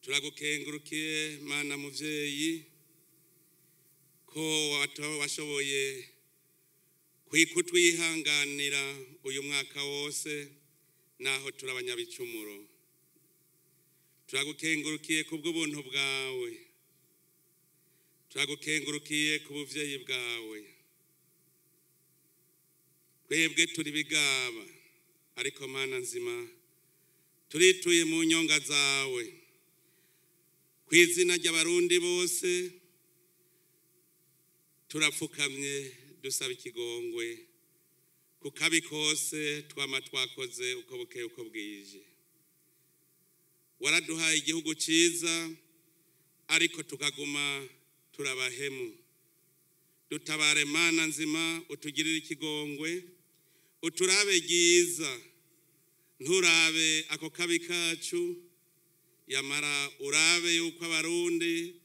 turagukengurukiye Mana muvyeyi ko washoboye kwikutwihanganira uyu mwaka wose naho turabanyabicumuro. Turagukengurukiye kubw'ubuntu bwawe, turagukengurukiye ku buvyeyi bwawe. Twebwe turi bigaba ariko Mana nzima turituye mu nyonga zawe. Kw'izina ry'abarundi bose turapfukamye dusaba ikigongwe ku kabi kose twama twakoze uko bukeye uko bwije. Waraduhaye igihugu ciza ariko tukaguma turabahemu. Dutabare Mana nzima, utugirire ikigongwe, uturabe ryiza, nturabe ako kabi kacu, yamara urabe yuko abarundi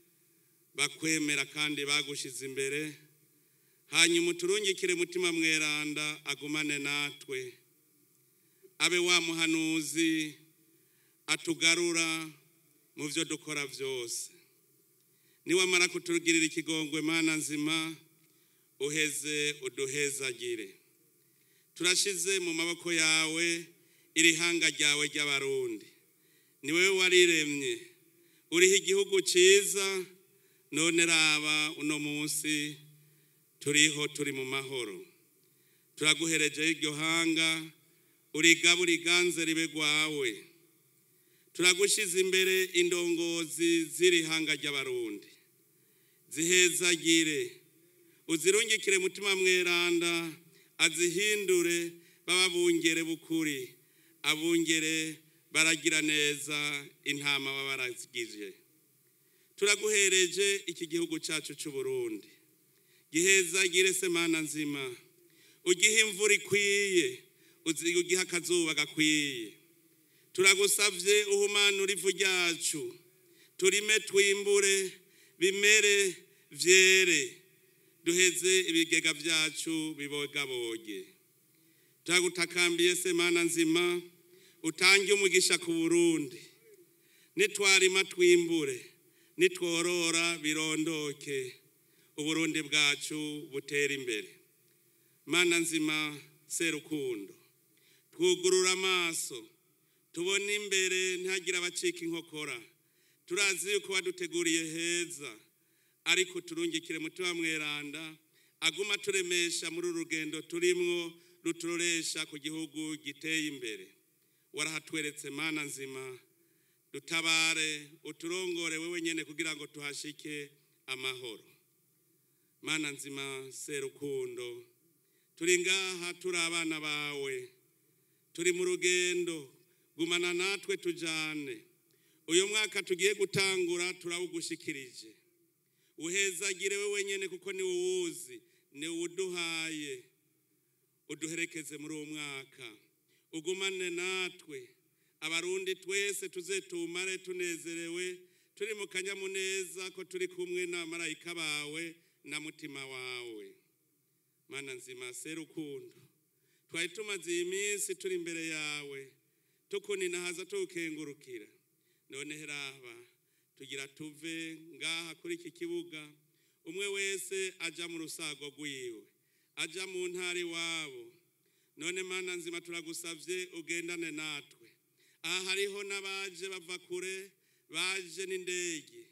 bakwemera kandi bagushize imbere. Hanyuma uturungikire mutima mweranda agumane natwe, abe wa muhanuzi atugarura mu vyo dukora vyose. Niwamara kutugirira ikigongwe Mana nzima, uheze uduhezagire. Turashize mu maboko yawe iri hanga ryawe ry'abarundi. Ni wewe wariremye, uriho igihugu ciza, none raba uno munsi turiho turi mu mahoro. Turaguhereje iryo hanga, urigabura iganze ribe rwawe. Turagushize imbere indongozi ziri hanga ry'abarundi, zihezagire, uzirungikire mutima mweranda, azihindure bababungere bukuri, abungere baragira neza intama babarazigije. Turaguhereje iki gihugu cacu c'u Burundi, gihezagire se Mana nzima, ugihe imvura ikwiye, ugihe akazuba gakwiye. Turagusavye uhumanura ivu ryacu, turime twimbure, bimere vyere, duheze ibigega vyacu bibogaboge. Turagutakambiye se Mana nzima, utange umugisha ku Burundi. Nitwarima twimbure, nitworora birondoke, Uburundi bwacu butera imbere. Mana nzima serukundo, twugurura amaso, tubone imbere ntihagira abacika inkokora. Turazi yuko waduteguriye heza, ariko turungikire mutima mweranda aguma turemesha muri urugendo turimwo ruturoresha ku gihugu giteye imbere. Warahatweretse Mana nzima, dutabare uturongore wewe nyene kugira ngo tuhashike amahoro. Mana nzima serukundo, turi ngaha turi abana bawe, turi mu rugendo, gumana natwe tujane. Uyu mwaka tugiye gutangura turawugushikirije. Uhezagire wewe nyene kuko ni uwuzi, ni uduhaye. Uduherekeze muri uwo mwaka, ugumane natwe, abarundi twese tuzetumare tunezerewe, turi mu kanyamuneza ko turi kumwe na marayika bawe na mutima wawe. Mana nzima serukundo, twari tumaze iminsi turi imbere yawe, tukuninahaza tukengurukira. None heraba tugira tuve ngaha kuri iki kibuga, umwe wese aja mu rusago rwiwe, aja mu ntari wabo. None Mana nzima turagusavye ugendane natwe. Aha hariho n'abaje bava kure, baje n'indege,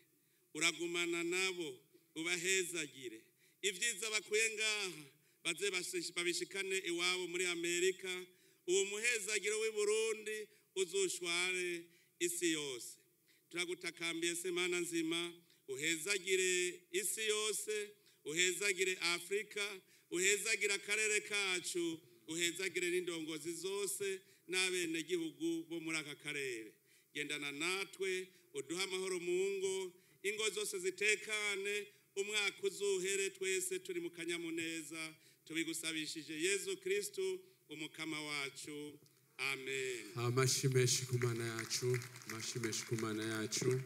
uragumana nabo ubahezagire. Ivyiza bakuye ngaha baze babishikane iwabo muri Amerika. Uwo muhezagiro w'i Burundi uzoshware isi yose. Turagutakambiye se Mana nzima, uhezagire isi yose, uhezagire Afrika, uhezagire akarere kacu, uhezagire n'indongozi zose n'abene gihugu bo muri aka karere. Gendana natwe, uduha amahoro mu ngo, ingo zose zitekane, umwaka uzuhere twese turi mu kanyamuneza. Tubigusabishije Yezu Kristo umukama wacu. Amen. Amashimeshi ku Mana yacu, amashimeshi ku Mana yacu.